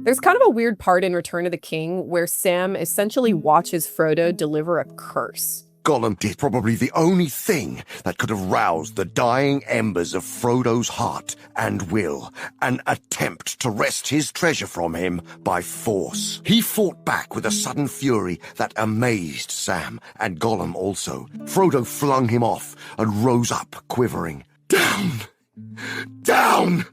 There's kind of a weird part in Return of the King where Sam essentially watches Frodo deliver a curse. Gollum did probably the only thing that could have roused the dying embers of Frodo's heart and will, an attempt to wrest his treasure from him by force. He fought back with a sudden fury that amazed Sam, and Gollum also. Frodo flung him off and rose up, quivering. "Down! Down!"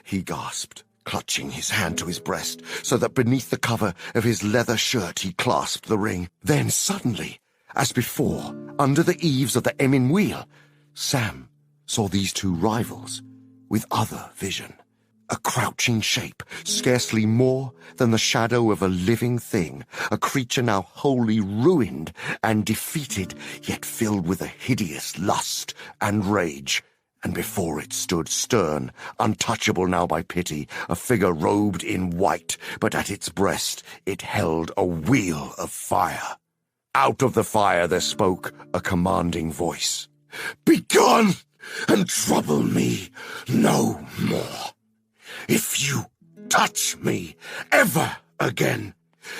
he gasped, clutching his hand to his breast so that beneath the cover of his leather shirt he clasped the ring. Then suddenly, as before, under the eaves of the Emyn Wheel, Sam saw these two rivals with other vision. A crouching shape, scarcely more than the shadow of a living thing, a creature now wholly ruined and defeated, yet filled with a hideous lust and rage. And before it stood stern, untouchable now by pity, a figure robed in white, but at its breast it held a wheel of fire. Out of the fire there spoke a commanding voice. "Begone and trouble me no more. If you touch me ever again,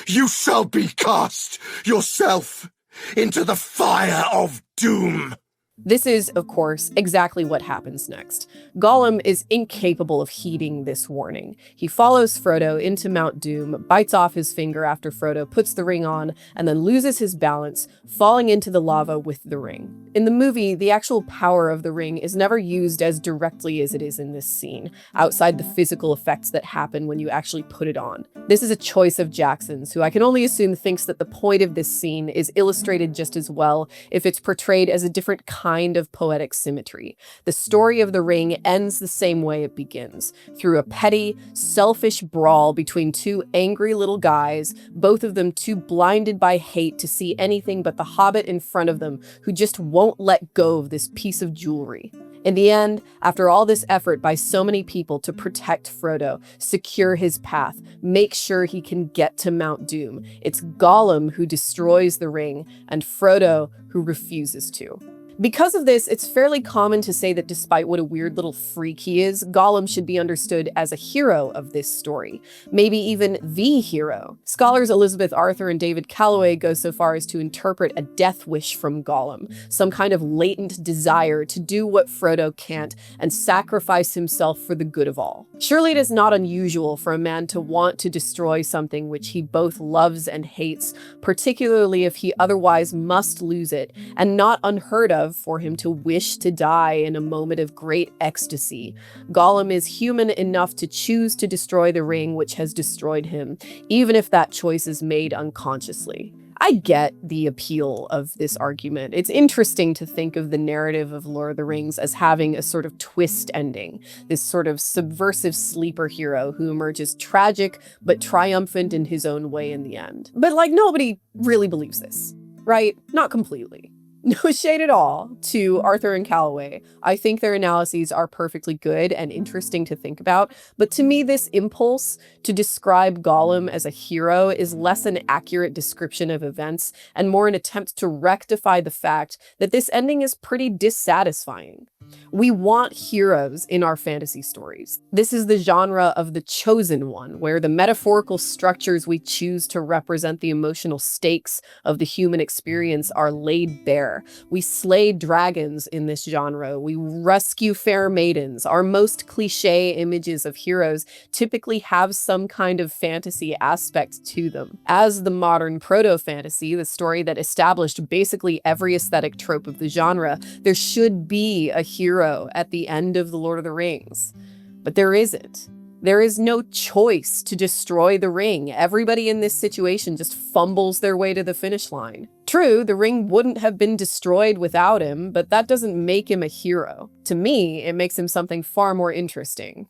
you shall be cast yourself into the fire of doom." This is, of course, exactly what happens next. Gollum is incapable of heeding this warning. He follows Frodo into Mount Doom, bites off his finger after Frodo puts the ring on, and then loses his balance, falling into the lava with the ring. In the movie, the actual power of the ring is never used as directly as it is in this scene, outside the physical effects that happen when you actually put it on. This is a choice of Jackson's, who I can only assume thinks that the point of this scene is illustrated just as well if it's portrayed as a different kind of poetic symmetry. The story of the ring ends the same way it begins, through a petty, selfish brawl between two angry little guys, both of them too blinded by hate to see anything but the hobbit in front of them, who just won't let go of this piece of jewelry. In the end, after all this effort by so many people to protect Frodo, secure his path, make sure he can get to Mount Doom, it's Gollum who destroys the ring and Frodo who refuses to. Because of this, it's fairly common to say that despite what a weird little freak he is, Gollum should be understood as a hero of this story, maybe even the hero. Scholars Elizabeth Arthur and David Calloway go so far as to interpret a death wish from Gollum, some kind of latent desire to do what Frodo can't and sacrifice himself for the good of all. Surely it is not unusual for a man to want to destroy something which he both loves and hates, particularly if he otherwise must lose it, and not unheard of for him to wish to die in a moment of great ecstasy. Gollum is human enough to choose to destroy the ring which has destroyed him, even if that choice is made unconsciously. I get the appeal of this argument. It's interesting to think of the narrative of Lord of the Rings as having a sort of twist ending, this sort of subversive sleeper hero who emerges tragic but triumphant in his own way in the end. But nobody really believes this, right? Not completely. No shade at all to Arthur and Calloway. I think their analyses are perfectly good and interesting to think about, but to me this impulse to describe Gollum as a hero is less an accurate description of events and more an attempt to rectify the fact that this ending is pretty dissatisfying. We want heroes in our fantasy stories. This is the genre of the chosen one, where the metaphorical structures we choose to represent the emotional stakes of the human experience are laid bare. We slay dragons in this genre. We rescue fair maidens. Our most cliche images of heroes typically have some kind of fantasy aspect to them. As the modern proto-fantasy, the story that established basically every aesthetic trope of the genre, there should be a hero at the end of The Lord of the Rings. But there isn't. There is no choice to destroy the ring. Everybody in this situation just fumbles their way to the finish line. True, the ring wouldn't have been destroyed without him, but that doesn't make him a hero. To me, it makes him something far more interesting.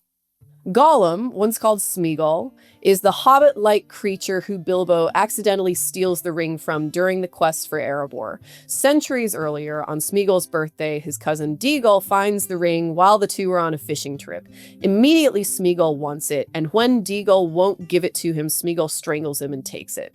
Gollum, once called Smeagol, is the hobbit-like creature who Bilbo accidentally steals the ring from during the quest for Erebor. Centuries earlier, on Smeagol's birthday, his cousin Deagol finds the ring while the two are on a fishing trip. Immediately, Smeagol wants it, and when Deagol won't give it to him, Smeagol strangles him and takes it.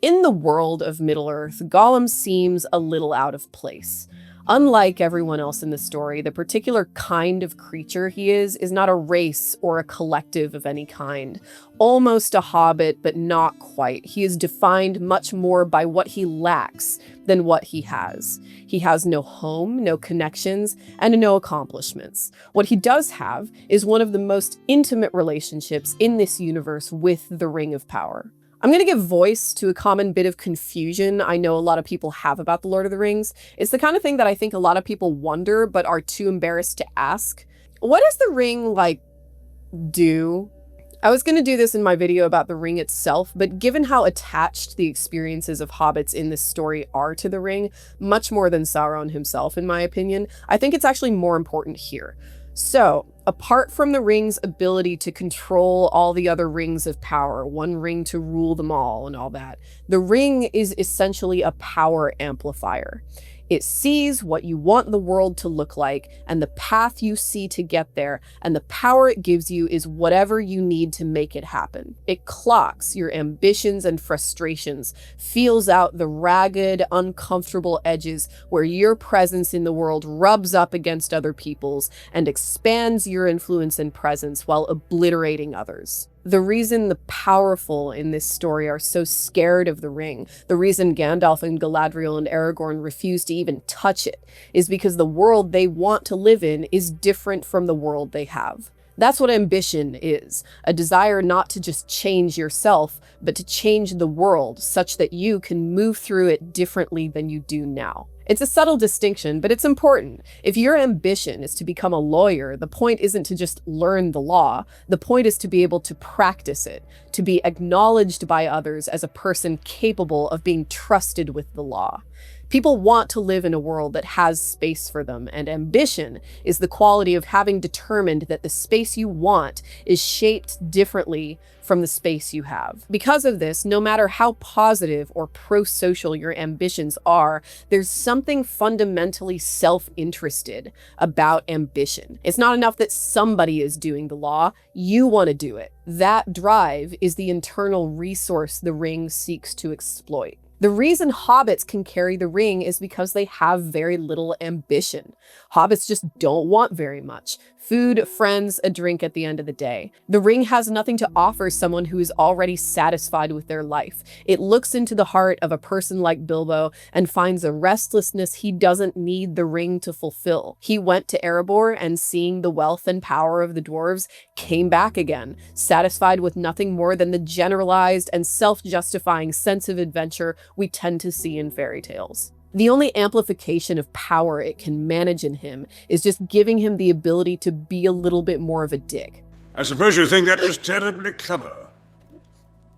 In the world of Middle-earth, Gollum seems a little out of place. Unlike everyone else in the story, the particular kind of creature he is not a race or a collective of any kind. Almost a hobbit, but not quite. He is defined much more by what he lacks than what he has. He has no home, no connections, and no accomplishments. What he does have is one of the most intimate relationships in this universe with the Ring of Power. I'm going to give voice to a common bit of confusion I know a lot of people have about The Lord of the Rings. It's the kind of thing that I think a lot of people wonder but are too embarrassed to ask. What does the ring, do? I was going to do this in my video about the ring itself, but given how attached the experiences of hobbits in this story are to the ring, much more than Sauron himself, in my opinion, I think it's actually more important here. So, apart from the ring's ability to control all the other rings of power, one ring to rule them all and all that, the ring is essentially a power amplifier. It sees what you want the world to look like and the path you see to get there, and the power it gives you is whatever you need to make it happen. It clocks your ambitions and frustrations, feels out the ragged, uncomfortable edges where your presence in the world rubs up against other people's, and expands your influence and presence while obliterating others. The reason the powerful in this story are so scared of the ring, the reason Gandalf and Galadriel and Aragorn refuse to even touch it, is because the world they want to live in is different from the world they have. That's what ambition is, a desire not to just change yourself, but to change the world such that you can move through it differently than you do now. It's a subtle distinction, but it's important. If your ambition is to become a lawyer, the point isn't to just learn the law. The point is to be able to practice it, to be acknowledged by others as a person capable of being trusted with the law. People want to live in a world that has space for them, and ambition is the quality of having determined that the space you want is shaped differently from the space you have. Because of this, no matter how positive or pro-social your ambitions are, there's something fundamentally self-interested about ambition. It's not enough that somebody is doing the law, you want to do it. That drive is the internal resource the ring seeks to exploit. The reason hobbits can carry the ring is because they have very little ambition. Hobbits just don't want very much. Food, friends, a drink at the end of the day. The ring has nothing to offer someone who is already satisfied with their life. It looks into the heart of a person like Bilbo and finds a restlessness he doesn't need the ring to fulfill. He went to Erebor and, seeing the wealth and power of the dwarves, came back again, satisfied with nothing more than the generalized and self-justifying sense of adventure we tend to see in fairy tales. The only amplification of power it can manage in him is just giving him the ability to be a little bit more of a dick. I suppose you think that was terribly clever.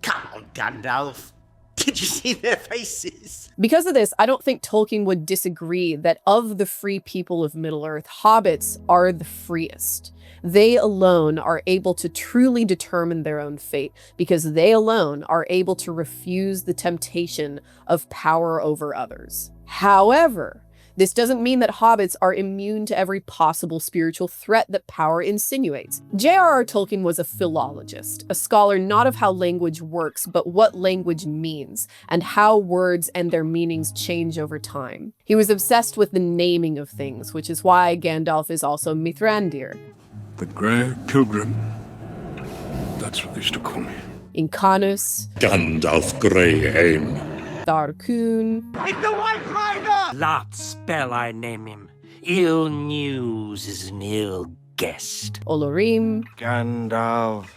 Come on, Gandalf. Did you see their faces? Because of this, I don't think Tolkien would disagree that of the free people of Middle-earth, hobbits are the freest. They alone are able to truly determine their own fate, because they alone are able to refuse the temptation of power over others. However, this doesn't mean that hobbits are immune to every possible spiritual threat that power insinuates. J.R.R. Tolkien was a philologist, a scholar not of how language works, but what language means, and how words and their meanings change over time. He was obsessed with the naming of things, which is why Gandalf is also Mithrandir. The Grey Pilgrim. That's what they used to call me. Incanus. Gandalf Greyhaim. Tharkun. It's the White Rider! Lot spell I name him. Ill news is an ill guest. Olorim. Gandalf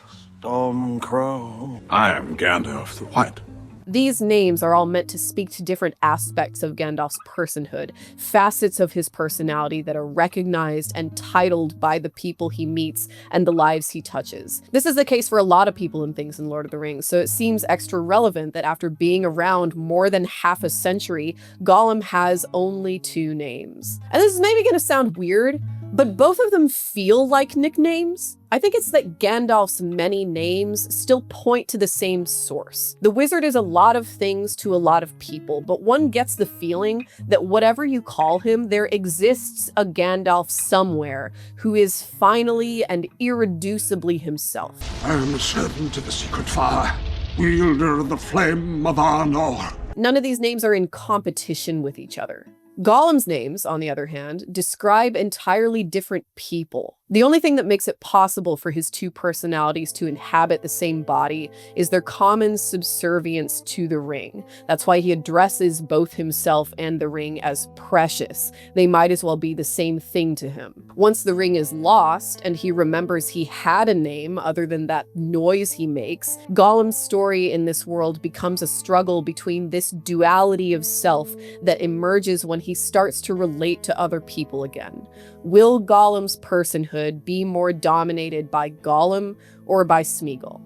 Stormcrow. I am Gandalf the White. These names are all meant to speak to different aspects of Gandalf's personhood, facets of his personality that are recognized and titled by the people he meets and the lives he touches. This is the case for a lot of people and things in Lord of the Rings, so it seems extra relevant that after being around more than half a century, Gollum has only 2 names. And this is maybe going to sound weird, but both of them feel like nicknames. I think it's that Gandalf's many names still point to the same source. The wizard is a lot of things to a lot of people, but one gets the feeling that whatever you call him, there exists a Gandalf somewhere who is finally and irreducibly himself. I am a servant of the secret fire, wielder of the flame of Arnor. None of these names are in competition with each other. Gollum's names, on the other hand, describe entirely different people. The only thing that makes it possible for his two personalities to inhabit the same body is their common subservience to the ring. That's why he addresses both himself and the ring as precious. They might as well be the same thing to him. Once the ring is lost and he remembers he had a name other than that noise he makes, Gollum's story in this world becomes a struggle between this duality of self that emerges when he starts to relate to other people again. Will Gollum's personhood be more dominated by Gollum or by Smeagol?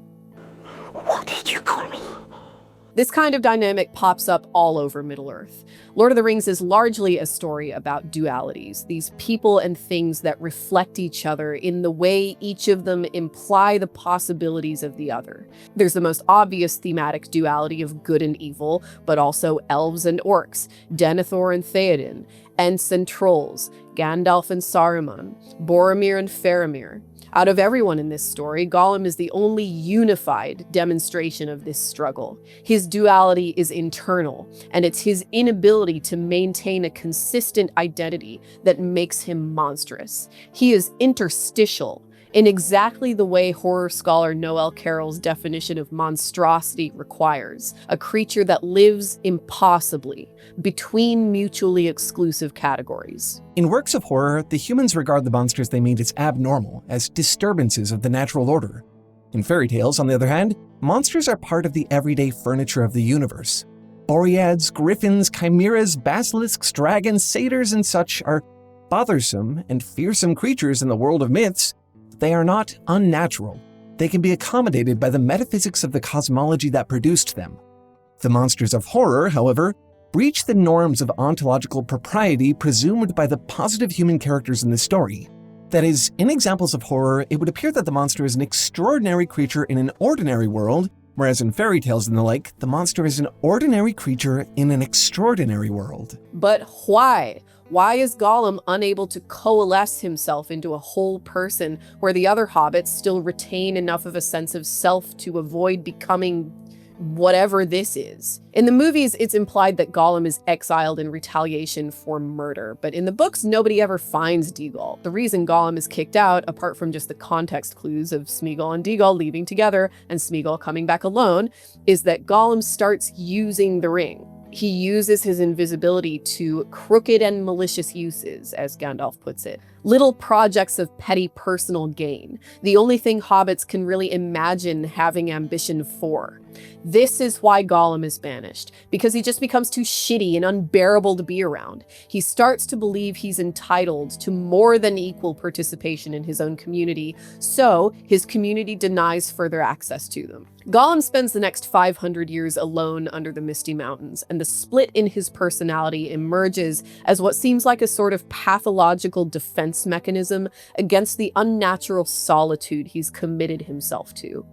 What did you call me? This kind of dynamic pops up all over Middle-earth. Lord of the Rings is largely a story about dualities, these people and things that reflect each other in the way each of them imply the possibilities of the other. There's the most obvious thematic duality of good and evil, but also elves and orcs, Denethor and Theoden, Ents and trolls, Gandalf and Saruman, Boromir and Faramir. Out of everyone in this story, Gollum is the only unified demonstration of this struggle. His duality is internal, and it's his inability to maintain a consistent identity that makes him monstrous. He is interstitial, in exactly the way horror scholar Noel Carroll's definition of monstrosity requires, a creature that lives impossibly between mutually exclusive categories. In works of horror, the humans regard the monsters they meet as abnormal, as disturbances of the natural order. In fairy tales, on the other hand, monsters are part of the everyday furniture of the universe. Boreads, griffins, chimeras, basilisks, dragons, satyrs, and such are bothersome and fearsome creatures in the world of myths. They are not unnatural. They can be accommodated by the metaphysics of the cosmology that produced them. The monsters of horror, however, breach the norms of ontological propriety presumed by the positive human characters in the story. That is, in examples of horror, it would appear that the monster is an extraordinary creature in an ordinary world, whereas in fairy tales and the like, the monster is an ordinary creature in an extraordinary world. But why? Why is Gollum unable to coalesce himself into a whole person where the other hobbits still retain enough of a sense of self to avoid becoming whatever this is? In the movies, it's implied that Gollum is exiled in retaliation for murder, but in the books, nobody ever finds Deagol. The reason Gollum is kicked out, apart from just the context clues of Smeagol and Deagol leaving together and Smeagol coming back alone, is that Gollum starts using the ring. He uses his invisibility to crooked and malicious uses, as Gandalf puts it. Little projects of petty personal gain. The only thing hobbits can really imagine having ambition for. This is why Gollum is banished, because he just becomes too shitty and unbearable to be around. He starts to believe he's entitled to more than equal participation in his own community, so his community denies further access to them. Gollum spends the next 500 years alone under the Misty Mountains, and the split in his personality emerges as what seems like a sort of pathological defense mechanism against the unnatural solitude he's committed himself to.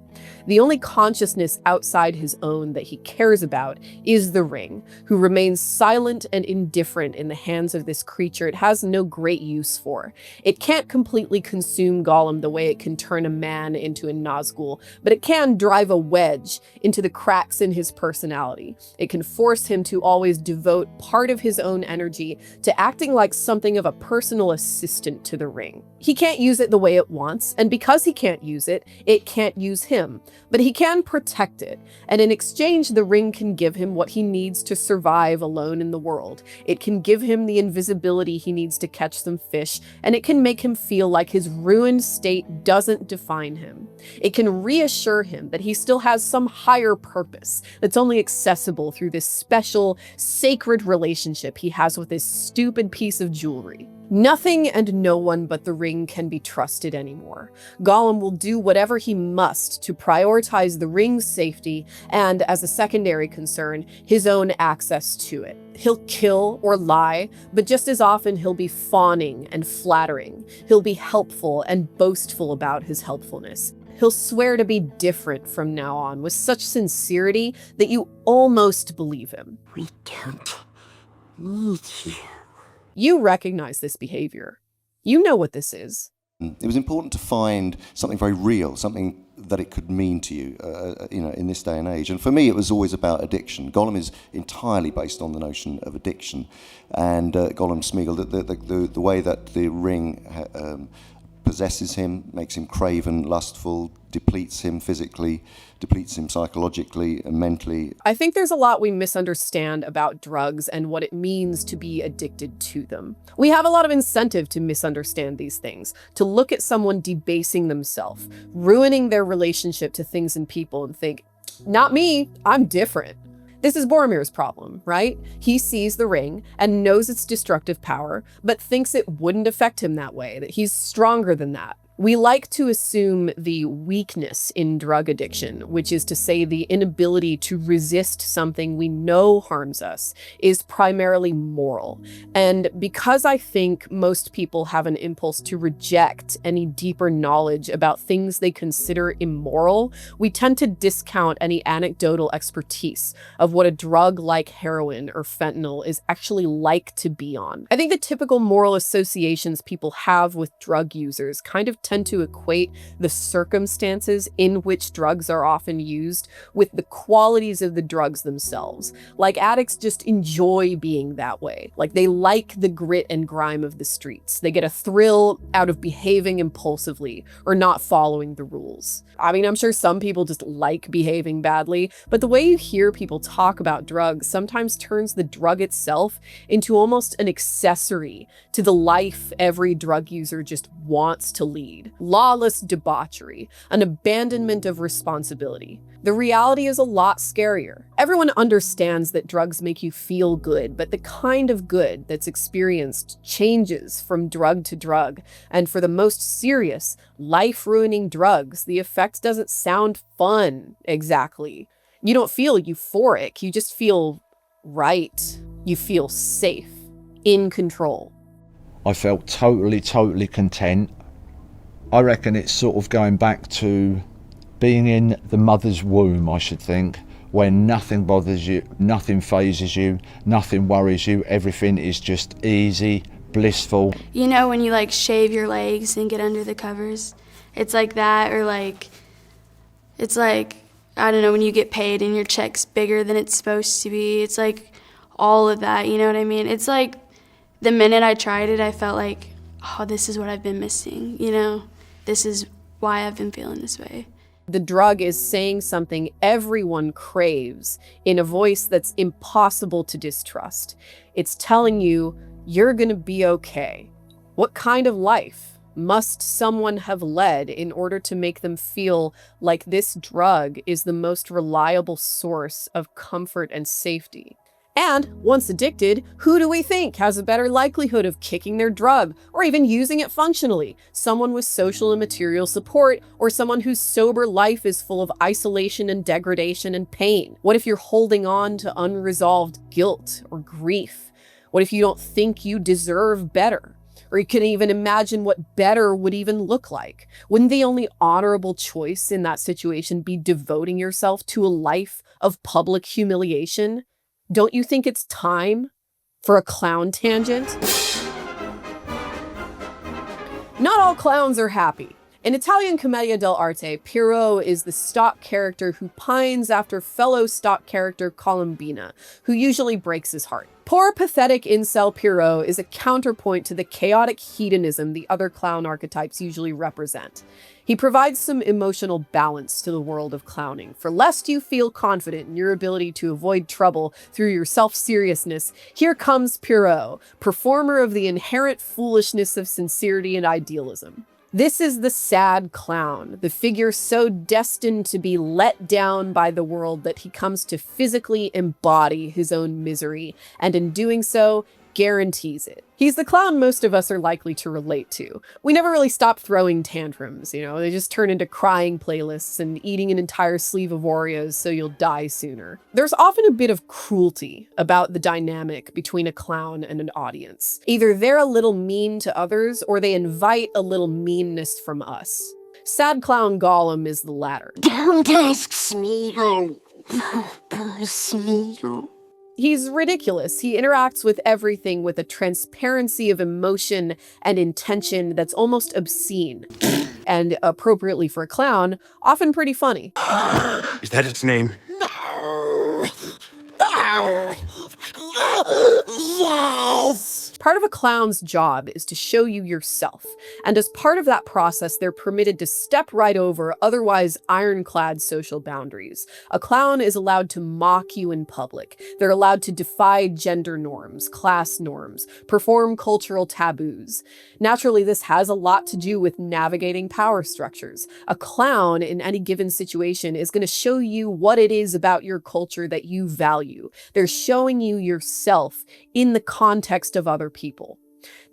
The only consciousness outside his own that he cares about is the ring, who remains silent and indifferent in the hands of this creature it has no great use for. It can't completely consume Gollum the way it can turn a man into a Nazgul, but it can drive a wedge into the cracks in his personality. It can force him to always devote part of his own energy to acting like something of a personal assistant to the ring. He can't use it the way it wants, and because he can't use it, it can't use him. But he can protect it, and in exchange, the ring can give him what he needs to survive alone in the world. It can give him the invisibility he needs to catch some fish, and it can make him feel like his ruined state doesn't define him. It can reassure him that he still has some higher purpose that's only accessible through this special, sacred relationship he has with this stupid piece of jewelry. Nothing and no one but the ring can be trusted anymore. Gollum will do whatever he must to prioritize the ring's safety and, as a secondary concern, his own access to it. He'll kill or lie, but just as often he'll be fawning and flattering. He'll be helpful and boastful about his helpfulness. He'll swear to be different from now on with such sincerity that you almost believe him. We don't need you. You recognize this behavior. You know what this is. It was important to find something very real, something that it could mean to you, in this day and age. And for me, it was always about addiction. Gollum is entirely based on the notion of addiction, and Gollum Smeagol, the way that the ring possesses him, makes him craven, lustful, depletes him physically, depletes him psychologically and mentally. I think there's a lot we misunderstand about drugs and what it means to be addicted to them. We have a lot of incentive to misunderstand these things, to look at someone debasing themselves, ruining their relationship to things and people, and think, not me, I'm different. This is Boromir's problem, right? He sees the ring and knows its destructive power, but thinks it wouldn't affect him that way, that he's stronger than that. We like to assume the weakness in drug addiction, which is to say the inability to resist something we know harms us, is primarily moral. And because I think most people have an impulse to reject any deeper knowledge about things they consider immoral, we tend to discount any anecdotal expertise of what a drug like heroin or fentanyl is actually like to be on. I think the typical moral associations people have with drug users kind of tend to equate the circumstances in which drugs are often used with the qualities of the drugs themselves. Like addicts just enjoy being that way. Like they like the grit and grime of the streets. They get a thrill out of behaving impulsively or not following the rules. I mean, I'm sure some people just like behaving badly, but the way you hear people talk about drugs sometimes turns the drug itself into almost an accessory to the life every drug user just wants to lead. Lawless debauchery, an abandonment of responsibility. The reality is a lot scarier. Everyone understands that drugs make you feel good, but the kind of good that's experienced changes from drug to drug. And for the most serious, life-ruining drugs, the effect doesn't sound fun exactly. You don't feel euphoric, you just feel right. You feel safe, in control. I felt totally content. I reckon it's sort of going back to being in the mother's womb, I should think, when nothing bothers you, nothing phases you, nothing worries you, everything is just easy, blissful. You know when you like shave your legs and get under the covers? It's like that, or like, it's like, I don't know, when you get paid and your check's bigger than it's supposed to be. It's like all of that, you know what I mean? It's like the minute I tried it, I felt like, oh, this is what I've been missing, you know? This is why I've been feeling this way. The drug is saying something everyone craves in a voice that's impossible to distrust. It's telling you, you're gonna be okay. What kind of life must someone have led in order to make them feel like this drug is the most reliable source of comfort and safety? And once addicted, who do we think has a better likelihood of kicking their drug or even using it functionally? Someone with social and material support, or someone whose sober life is full of isolation and degradation and pain? What if you're holding on to unresolved guilt or grief? What if you don't think you deserve better? Or you can even imagine what better would even look like. Wouldn't the only honorable choice in that situation be devoting yourself to a life of public humiliation? Don't you think it's time for a clown tangent? Not all clowns are happy. In Italian commedia dell'arte, Pierrot is the stock character who pines after fellow stock character Columbina, who usually breaks his heart. Poor, pathetic incel Pierrot is a counterpoint to the chaotic hedonism the other clown archetypes usually represent. He provides some emotional balance to the world of clowning. For lest you feel confident in your ability to avoid trouble through your self-seriousness, here comes Pierrot, performer of the inherent foolishness of sincerity and idealism. This is the sad clown, the figure so destined to be let down by the world that he comes to physically embody his own misery, and in doing so, guarantees it. He's the clown most of us are likely to relate to. We never really stop throwing tantrums, you know, they just turn into crying playlists and eating an entire sleeve of Oreos so you'll die sooner. There's often a bit of cruelty about the dynamic between a clown and an audience. Either they're a little mean to others or they invite a little meanness from us. Sad clown Gollum is the latter. Don't ask Smeagol. Poor Smeagol. He's ridiculous. He interacts with everything with a transparency of emotion and intention that's almost obscene. and appropriately for a clown, often pretty funny. Is that its name? Yes! Part of a clown's job is to show you yourself, and as part of that process, they're permitted to step right over otherwise ironclad social boundaries. A clown is allowed to mock you in public. They're allowed to defy gender norms, class norms, perform cultural taboos. Naturally, this has a lot to do with navigating power structures. A clown in any given situation is going to show you what it is about your culture that you value. They're showing you yourself in the context of other people.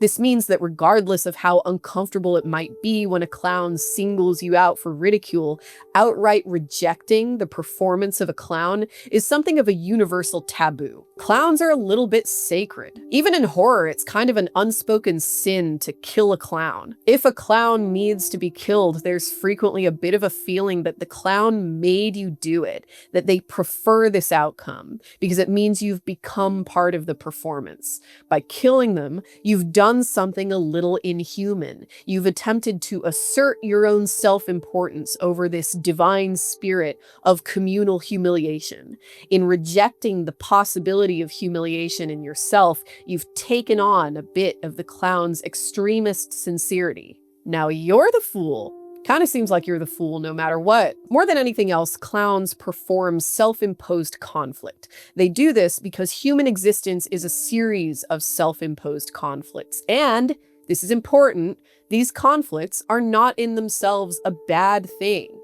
This means that regardless of how uncomfortable it might be when a clown singles you out for ridicule, outright rejecting the performance of a clown is something of a universal taboo. Clowns are a little bit sacred. Even in horror, it's kind of an unspoken sin to kill a clown. If a clown needs to be killed, there's frequently a bit of a feeling that the clown made you do it, that they prefer this outcome, because it means you've become part of the performance. By killing them, you've done something a little inhuman. You've attempted to assert your own self-importance over this divine spirit of communal humiliation. In rejecting the possibility of humiliation in yourself, you've taken on a bit of the clown's extremist sincerity. Now you're the fool. Kind of seems like you're the fool no matter what. More than anything else, clowns perform self-imposed conflict. They do this because human existence is a series of self-imposed conflicts. And, this is important, these conflicts are not in themselves a bad thing.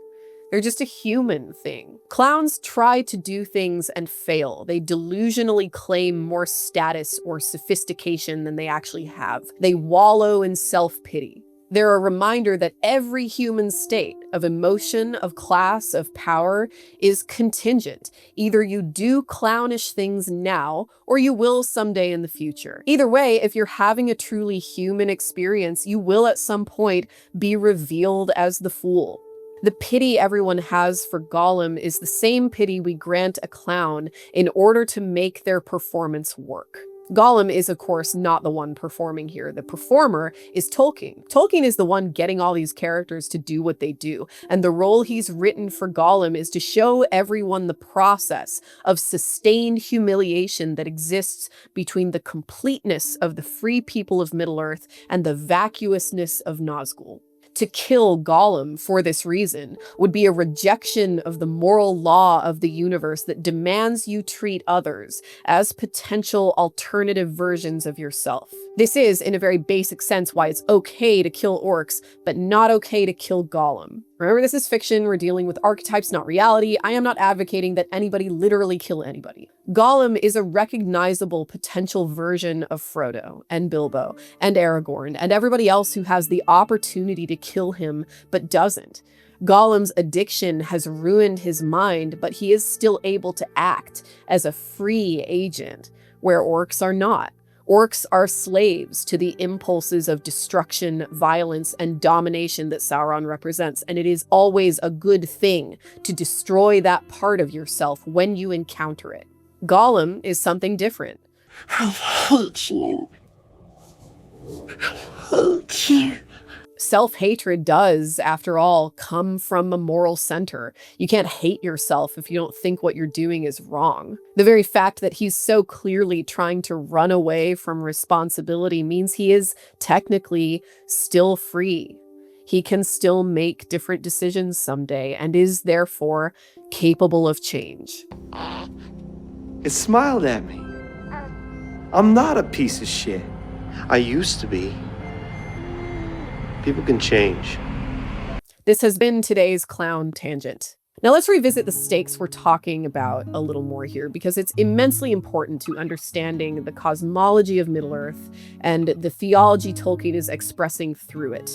They're just a human thing. Clowns try to do things and fail. They delusionally claim more status or sophistication than they actually have. They wallow in self-pity. They're a reminder that every human state of emotion, of class, of power is contingent. Either you do clownish things now, or you will someday in the future. Either way, if you're having a truly human experience, you will at some point be revealed as the fool. The pity everyone has for Gollum is the same pity we grant a clown in order to make their performance work. Gollum is, of course, not the one performing here. The performer is Tolkien. Tolkien is the one getting all these characters to do what they do, and the role he's written for Gollum is to show everyone the process of sustained humiliation that exists between the completeness of the free people of Middle-earth and the vacuousness of Nazgul. To kill Gollum for this reason would be a rejection of the moral law of the universe that demands you treat others as potential alternative versions of yourself. This is, in a very basic sense, why it's okay to kill orcs, but not okay to kill Gollum. Remember, this is fiction. We're dealing with archetypes, not reality. I am not advocating that anybody literally kill anybody. Gollum is a recognizable potential version of Frodo and Bilbo and Aragorn and everybody else who has the opportunity to kill him but doesn't. Gollum's addiction has ruined his mind, but he is still able to act as a free agent, where orcs are not. Orcs are slaves to the impulses of destruction, violence, and domination that Sauron represents, and it is always a good thing to destroy that part of yourself when you encounter it. Gollum is something different. I hate you. I hate you. Self-hatred does, after all, come from a moral center. You can't hate yourself if you don't think what you're doing is wrong. The very fact that he's so clearly trying to run away from responsibility means he is technically still free. He can still make different decisions someday and is therefore capable of change. It smiled at me. I'm not a piece of shit. I used to be. People can change. This has been today's clown tangent. Now let's revisit the stakes we're talking about a little more here, because it's immensely important to understanding the cosmology of Middle-earth and the theology Tolkien is expressing through it.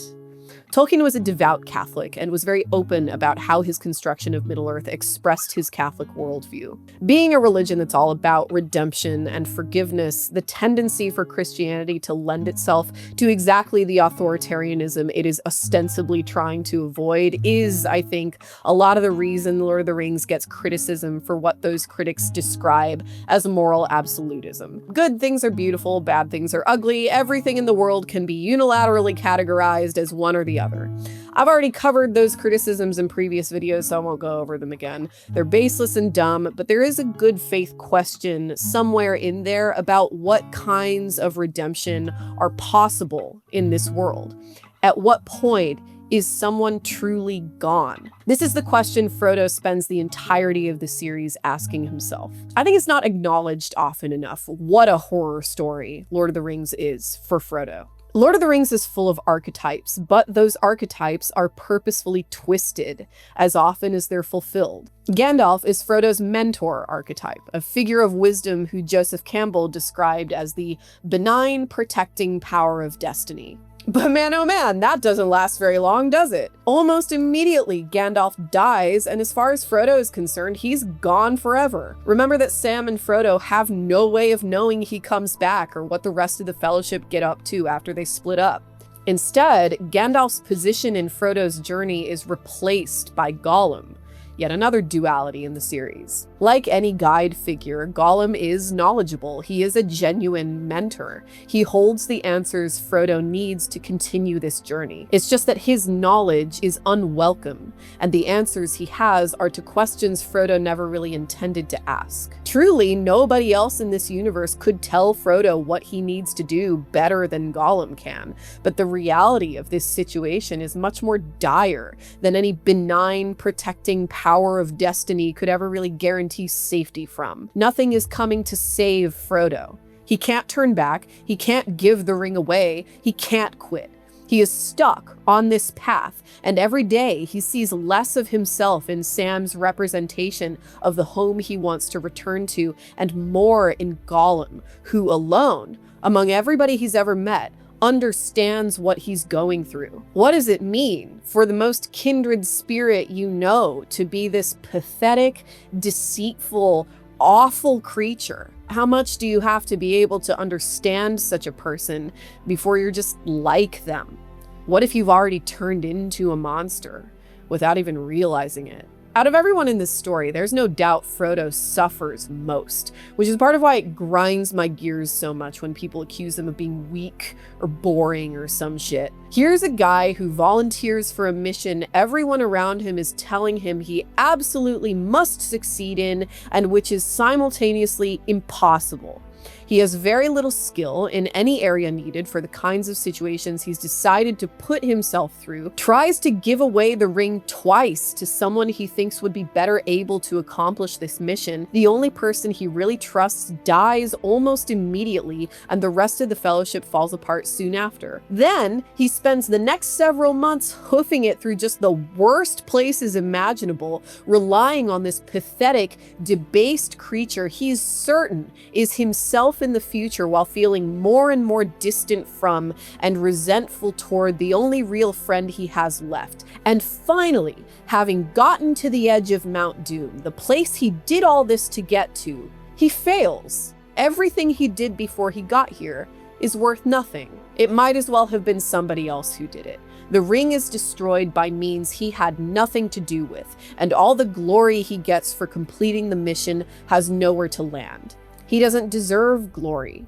Tolkien was a devout Catholic and was very open about how his construction of Middle-earth expressed his Catholic worldview. Being a religion that's all about redemption and forgiveness, the tendency for Christianity to lend itself to exactly the authoritarianism it is ostensibly trying to avoid is, I think, a lot of the reason Lord of the Rings gets criticism for what those critics describe as moral absolutism. Good things are beautiful, bad things are ugly, everything in the world can be unilaterally categorized as one or the the other. I've already covered those criticisms in previous videos, so I won't go over them again. They're baseless and dumb, but there is a good faith question somewhere in there about what kinds of redemption are possible in this world. At what point is someone truly gone? This is the question Frodo spends the entirety of the series asking himself. I think it's not acknowledged often enough what a horror story Lord of the Rings is for Frodo. Lord of the Rings is full of archetypes, but those archetypes are purposefully twisted as often as they're fulfilled. Gandalf is Frodo's mentor archetype, a figure of wisdom who Joseph Campbell described as the benign, protecting power of destiny. But man, oh man, that doesn't last very long, does it? Almost immediately, Gandalf dies, and as far as Frodo is concerned, he's gone forever. Remember that Sam and Frodo have no way of knowing he comes back or what the rest of the Fellowship get up to after they split up. Instead, Gandalf's position in Frodo's journey is replaced by Gollum, yet another duality in the series. Like any guide figure, Gollum is knowledgeable. He is a genuine mentor. He holds the answers Frodo needs to continue this journey. It's just that his knowledge is unwelcome, and the answers he has are to questions Frodo never really intended to ask. Truly, nobody else in this universe could tell Frodo what he needs to do better than Gollum can, but the reality of this situation is much more dire than any benign, protecting power of destiny could ever really guarantee safety from. Nothing is coming to save Frodo. He can't turn back, he can't give the ring away, he can't quit. He is stuck on this path, and every day he sees less of himself in Sam's representation of the home he wants to return to, and more in Gollum, who alone, among everybody he's ever met, understands what he's going through. What does it mean for the most kindred spirit you know to be this pathetic, deceitful, awful creature? How much do you have to be able to understand such a person before you're just like them? What if you've already turned into a monster without even realizing it? Out of everyone in this story, there's no doubt Frodo suffers most, which is part of why it grinds my gears so much when people accuse him of being weak or boring or some shit. Here's a guy who volunteers for a mission everyone around him is telling him he absolutely must succeed in, and which is simultaneously impossible. He has very little skill in any area needed for the kinds of situations he's decided to put himself through, tries to give away the ring twice to someone he thinks would be better able to accomplish this mission. The only person he really trusts dies almost immediately, and the rest of the Fellowship falls apart soon after. Then, he spends the next several months hoofing it through just the worst places imaginable, relying on this pathetic, debased creature he's certain is himself in the future, while feeling more and more distant from and resentful toward the only real friend he has left. And finally, having gotten to the edge of Mount Doom, the place he did all this to get to, he fails. Everything he did before he got here is worth nothing. It might as well have been somebody else who did it. The ring is destroyed by means he had nothing to do with, and all the glory he gets for completing the mission has nowhere to land. He doesn't deserve glory.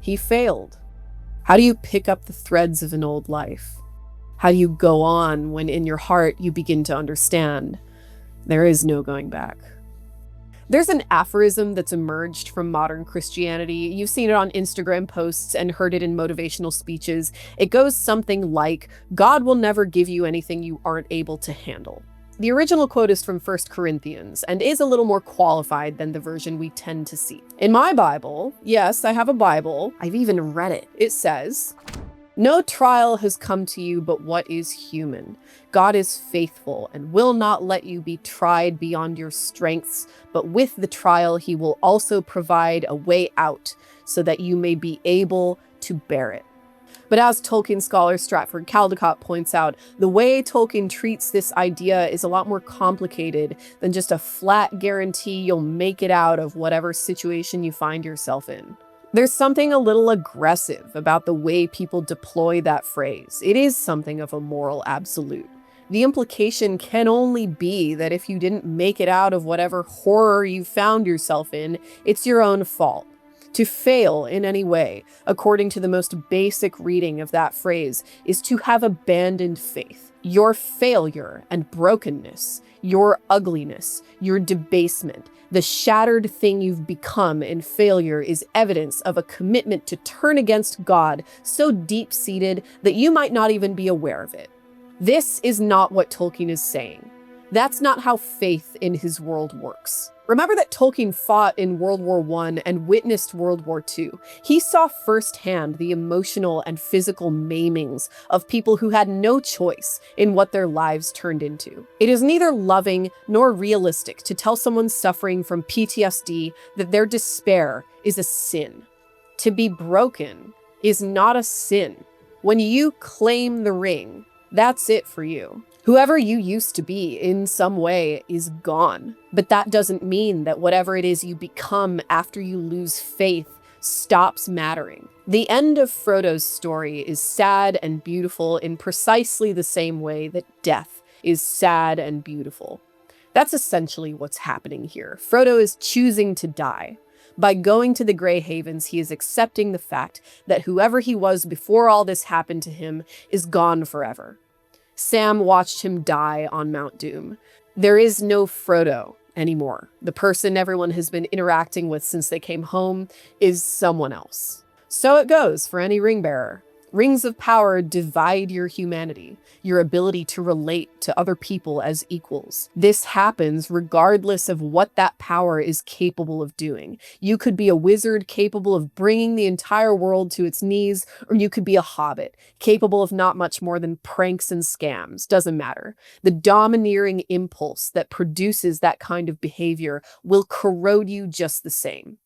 He failed. How do you pick up the threads of an old life? How do you go on when in your heart you begin to understand there is no going back? There's an aphorism that's emerged from modern Christianity. You've seen it on Instagram posts and heard it in motivational speeches. It goes something like, God will never give you anything you aren't able to handle. The original quote is from 1 Corinthians and is a little more qualified than the version we tend to see. In my Bible, yes, I have a Bible, I've even read it. It says, "No trial has come to you but what is human. God is faithful and will not let you be tried beyond your strengths, but with the trial he will also provide a way out so that you may be able to bear it." But as Tolkien scholar Stratford Caldecott points out, the way Tolkien treats this idea is a lot more complicated than just a flat guarantee you'll make it out of whatever situation you find yourself in. There's something a little aggressive about the way people deploy that phrase. It is something of a moral absolute. The implication can only be that if you didn't make it out of whatever horror you found yourself in, it's your own fault. To fail in any way, according to the most basic reading of that phrase, is to have abandoned faith. Your failure and brokenness, your ugliness, your debasement, the shattered thing you've become in failure is evidence of a commitment to turn against God so deep-seated that you might not even be aware of it. This is not what Tolkien is saying. That's not how faith in his world works. Remember that Tolkien fought in World War I and witnessed World War II. He saw firsthand the emotional and physical maimings of people who had no choice in what their lives turned into. It is neither loving nor realistic to tell someone suffering from PTSD that their despair is a sin. To be broken is not a sin. When you claim the ring, that's it for you. Whoever you used to be in some way is gone. But that doesn't mean that whatever it is you become after you lose faith stops mattering. The end of Frodo's story is sad and beautiful in precisely the same way that death is sad and beautiful. That's essentially what's happening here. Frodo is choosing to die. By going to the Grey Havens, he is accepting the fact that whoever he was before all this happened to him is gone forever. Sam watched him die on Mount Doom. There is no Frodo anymore. The person everyone has been interacting with since they came home is someone else. So it goes for any ring bearer. Rings of power divide your humanity, your ability to relate to other people as equals. This happens regardless of what that power is capable of doing. You could be a wizard capable of bringing the entire world to its knees, or you could be a hobbit capable of not much more than pranks and scams. Doesn't matter. The domineering impulse that produces that kind of behavior will corrode you just the same.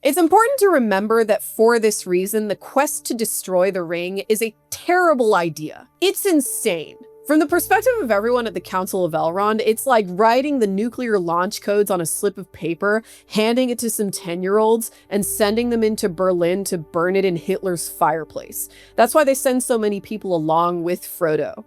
It's important to remember that for this reason, the quest to destroy the ring is a terrible idea. It's insane. From the perspective of everyone at the Council of Elrond, it's like writing the nuclear launch codes on a slip of paper, handing it to some 10-year-olds, and sending them into Berlin to burn it in Hitler's fireplace. That's why they send so many people along with Frodo.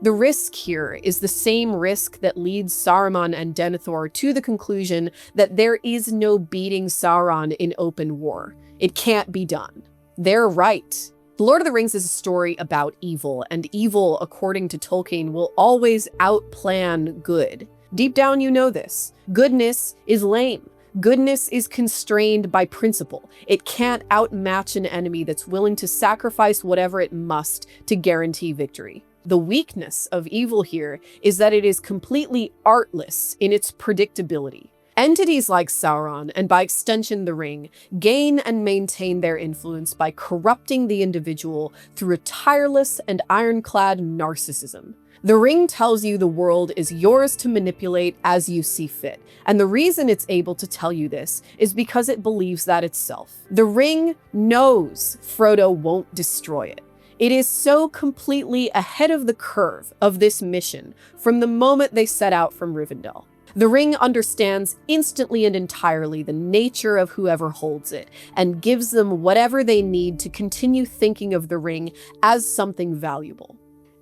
The risk here is the same risk that leads Saruman and Denethor to the conclusion that there is no beating Sauron in open war. It can't be done. They're right. The Lord of the Rings is a story about evil, and evil, according to Tolkien, will always outplan good. Deep down, you know this. Goodness is lame. Goodness is constrained by principle. It can't outmatch an enemy that's willing to sacrifice whatever it must to guarantee victory. The weakness of evil here is that it is completely artless in its predictability. Entities like Sauron, and by extension the Ring, gain and maintain their influence by corrupting the individual through a tireless and ironclad narcissism. The Ring tells you the world is yours to manipulate as you see fit, and the reason it's able to tell you this is because it believes that itself. The Ring knows Frodo won't destroy it. It is so completely ahead of the curve of this mission from the moment they set out from Rivendell. The Ring understands instantly and entirely the nature of whoever holds it, and gives them whatever they need to continue thinking of the Ring as something valuable.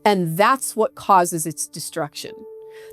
And that's what causes its destruction.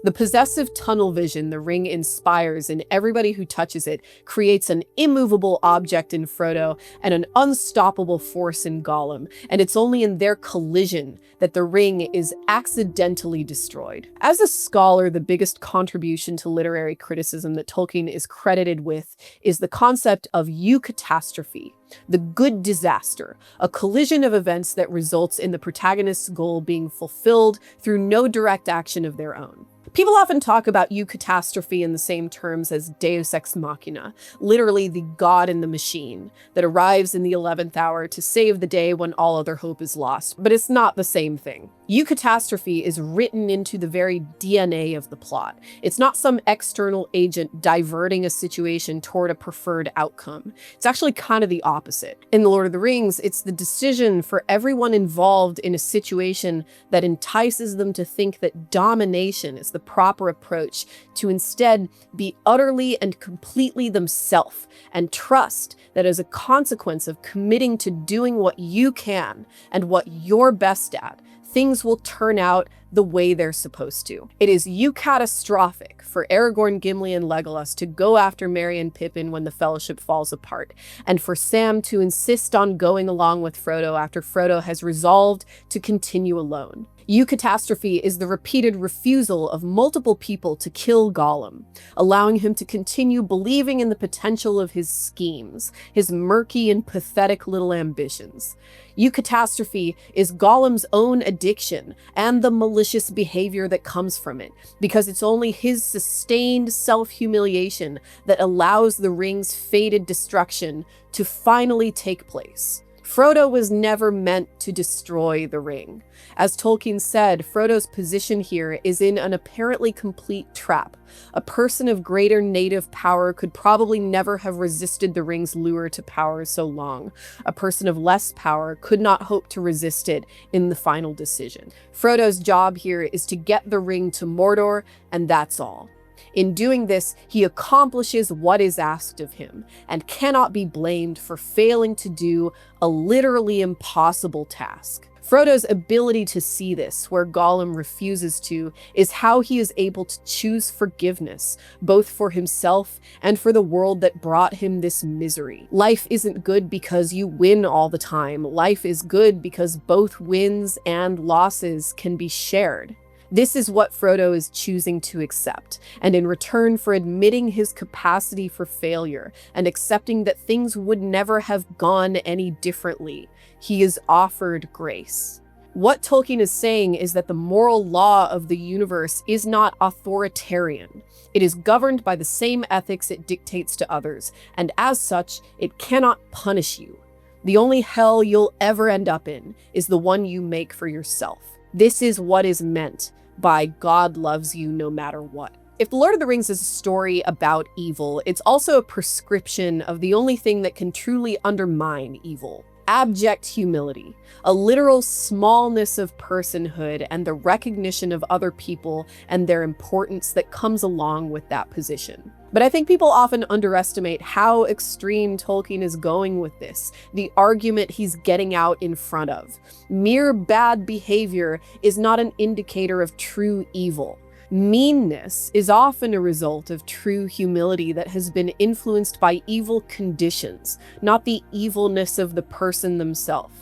The possessive tunnel vision the Ring inspires in everybody who touches it creates an immovable object in Frodo and an unstoppable force in Gollum, and it's only in their collision that the Ring is accidentally destroyed. As a scholar, the biggest contribution to literary criticism that Tolkien is credited with is the concept of ukatastrophe, the good disaster, a collision of events that results in the protagonist's goal being fulfilled through no direct action of their own. People often talk about ukatastrophe in the same terms as deus ex machina, literally the god in the machine, that arrives in the 11th hour to save the day when all other hope is lost, but it's not the same thing. Ukatastrophe is written into the very DNA of the plot. It's not some external agent diverting a situation toward a preferred outcome. It's actually kind of the opposite. In The Lord of the Rings, it's the decision for everyone involved in a situation that entices them to think that domination is the proper approach, to instead be utterly and completely themselves and trust that as a consequence of committing to doing what you can and what you're best at, things will turn out the way they're supposed to. It is ukatastrophic for Aragorn, Gimli, and Legolas to go after Merry and Pippin when the Fellowship falls apart, and for Sam to insist on going along with Frodo after Frodo has resolved to continue alone. Ukatastrophe is the repeated refusal of multiple people to kill Gollum, allowing him to continue believing in the potential of his schemes, his murky and pathetic little ambitions. Ukatastrophe is Gollum's own addiction and the malicious behavior that comes from it, because it's only his sustained self-humiliation that allows the ring's fated destruction to finally take place. Frodo was never meant to destroy the ring. As Tolkien said, Frodo's position here is in an apparently complete trap. A person of greater native power could probably never have resisted the ring's lure to power so long. A person of less power could not hope to resist it in the final decision. Frodo's job here is to get the ring to Mordor, and that's all. In doing this, he accomplishes what is asked of him, and cannot be blamed for failing to do a literally impossible task. Frodo's ability to see this, where Gollum refuses to, is how he is able to choose forgiveness, both for himself and for the world that brought him this misery. Life isn't good because you win all the time. Life is good because both wins and losses can be shared. This is what Frodo is choosing to accept, and in return for admitting his capacity for failure and accepting that things would never have gone any differently, he is offered grace. What Tolkien is saying is that the moral law of the universe is not authoritarian. It is governed by the same ethics it dictates to others, and as such, it cannot punish you. The only hell you'll ever end up in is the one you make for yourself. This is what is meant by God loves you no matter what. If The Lord of the Rings is a story about evil, it's also a prescription of the only thing that can truly undermine evil: abject humility, a literal smallness of personhood, and the recognition of other people and their importance that comes along with that position. But I think people often underestimate how extreme Tolkien is going with this, the argument he's getting out in front of. Mere bad behavior is not an indicator of true evil. Meanness is often a result of true humility that has been influenced by evil conditions, not the evilness of the person themselves.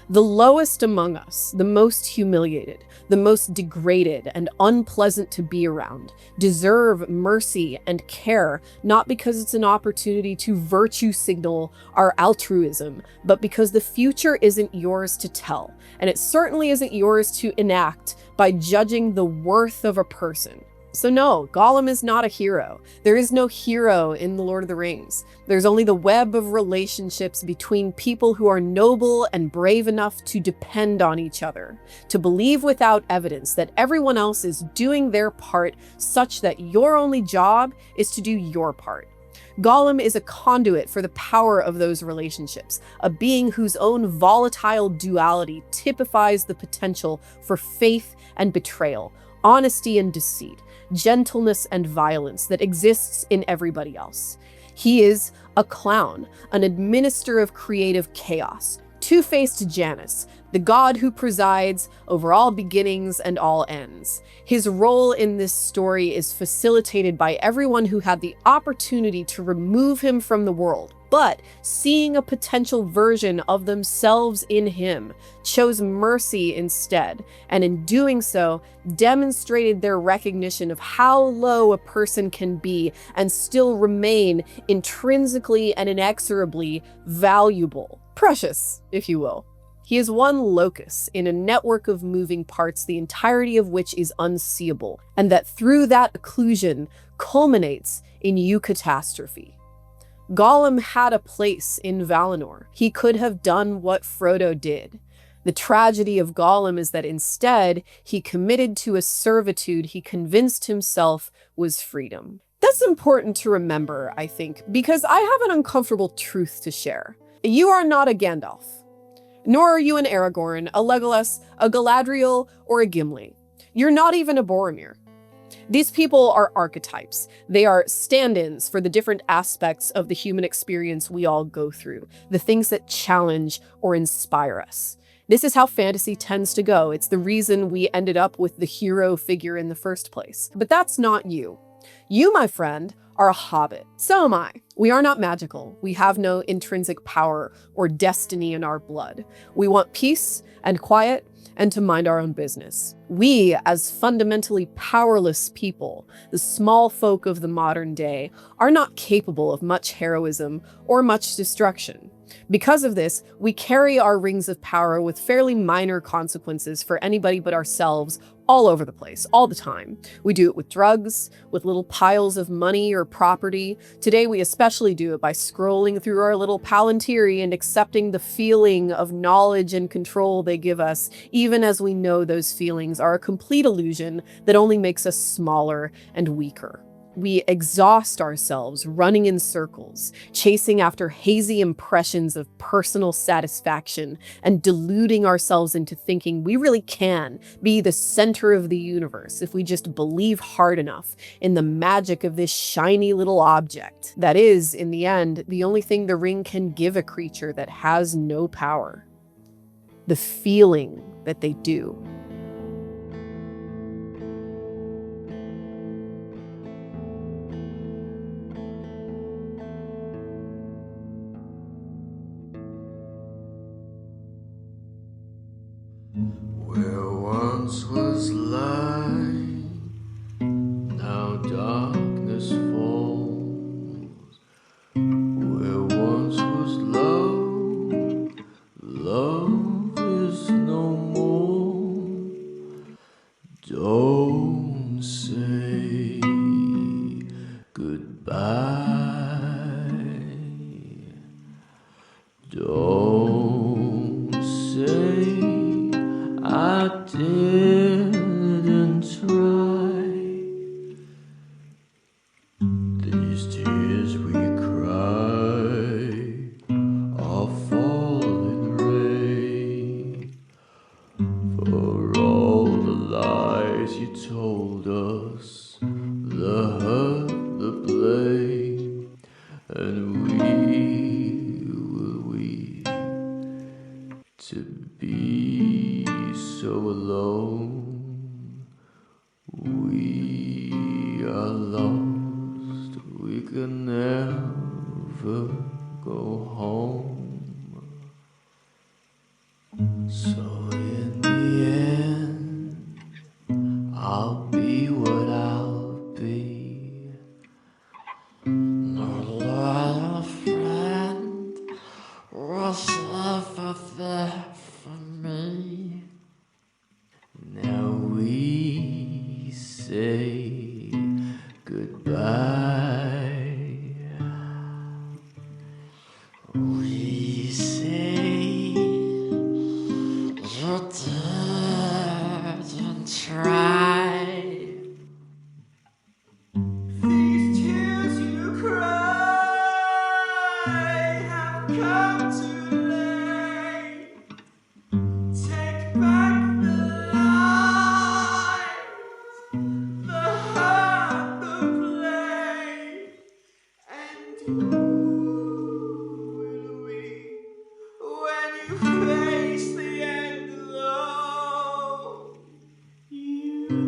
The lowest among us, the most humiliated, the most degraded and unpleasant to be around, deserve mercy and care, not because it's an opportunity to virtue signal our altruism, but because the future isn't yours to tell, and it certainly isn't yours to enact by judging the worth of a person. So no, Gollum is not a hero. There is no hero in The Lord of the Rings. There's only the web of relationships between people who are noble and brave enough to depend on each other, to believe without evidence that everyone else is doing their part such that your only job is to do your part. Gollum is a conduit for the power of those relationships, a being whose own volatile duality typifies the potential for faith and betrayal, honesty and deceit, gentleness and violence that exists in everybody else. He is a clown, an administrator of creative chaos, two-faced Janus, the god who presides over all beginnings and all ends. His role in this story is facilitated by everyone who had the opportunity to remove him from the world, but seeing a potential version of themselves in him, chose mercy instead, and in doing so, demonstrated their recognition of how low a person can be and still remain intrinsically and inexorably valuable. Precious, if you will. He is one locus in a network of moving parts, the entirety of which is unseeable, and that through that occlusion culminates in ukatastrophe. Gollum had a place in Valinor. He could have done what Frodo did. The tragedy of Gollum is that instead, he committed to a servitude he convinced himself was freedom. That's important to remember, I think, because I have an uncomfortable truth to share. You are not a Gandalf. Nor are you an Aragorn, a Legolas, a Galadriel, or a Gimli. You're not even a Boromir. These people are archetypes. They are stand-ins for the different aspects of the human experience we all go through, the things that challenge or inspire us. This is how fantasy tends to go. It's the reason we ended up with the hero figure in the first place. But that's not you. You, my friend, are a hobbit. So am I. We are not magical. We have no intrinsic power or destiny in our blood. We want peace and quiet and to mind our own business. We, as fundamentally powerless people, the small folk of the modern day, are not capable of much heroism or much destruction. Because of this, we carry our rings of power with fairly minor consequences for anybody but ourselves all over the place, all the time. We do it with drugs, with little piles of money or property. Today, we especially do it by scrolling through our little Palantiri and accepting the feeling of knowledge and control they give us, even as we know those feelings are a complete illusion that only makes us smaller and weaker. We exhaust ourselves running in circles, chasing after hazy impressions of personal satisfaction and deluding ourselves into thinking we really can be the center of the universe if we just believe hard enough in the magic of this shiny little object. That is, in the end, the only thing the ring can give a creature that has no power. The feeling that they do. Where once was light, now darkness falls. Where once was love, love is no more. Don't say goodbye. Don't say I didn't try. These tears we cry are falling rain for all the lies you told us, the hurt, the blame, and we will weep to be so alone. We are lost, we can never go home. So in the end, I'll be what I'll be. No loyal friend was ever there for me. Now we say goodbye. We say you didn't try. These tears you cry have come too late. Take back the lies, the hurt, the play, and who will weep when you face the end alone? You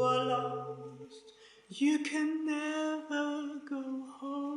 are lost, you can never go home.